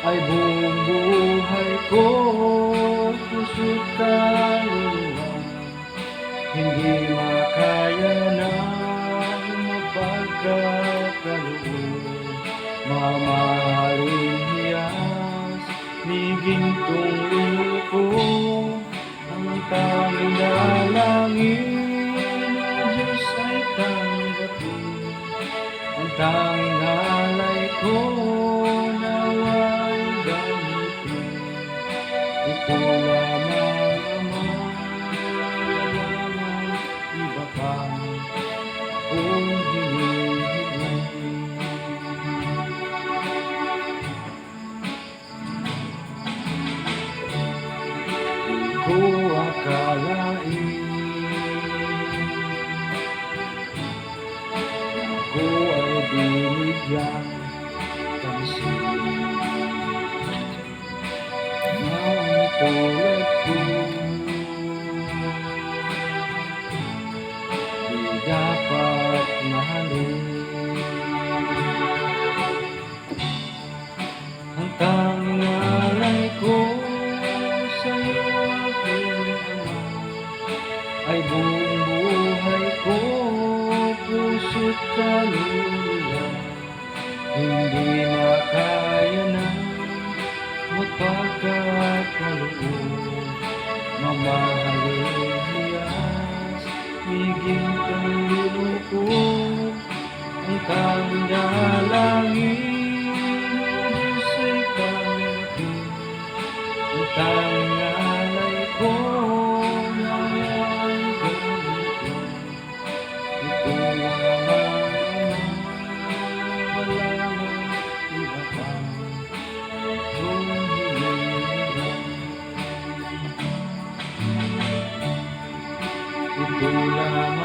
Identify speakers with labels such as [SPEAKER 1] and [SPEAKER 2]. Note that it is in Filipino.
[SPEAKER 1] ay buong buhay ko, puso't kaluluwa, hindi makaya ng mapagkakaloob. Mamahaling hiyas, ni gintong linuko, ang tanging dalangin ng Diyos ay tanggapin. Ang tanging alay ko nawa'y gamitin. Ito lamang naman, wala nang iba pang akong hinihiling. Di ko akalain ako ay binigyan pansin ng tulad ko. Di dapat mahalin ang tanging alay ko sa'yo, aking Ama, ay buong buhay ko, puso't kaluluwa, hindi makaya ng mapagkakaloob. Mamahaling hiyas, higing kang linuko, ang tanging dalangin ng Diyos ay tanggapin. Ang tanging alay ko nawa'y gamitin. Ito lamang naman, wala nang iba pang akong hinihiling. Ito lamang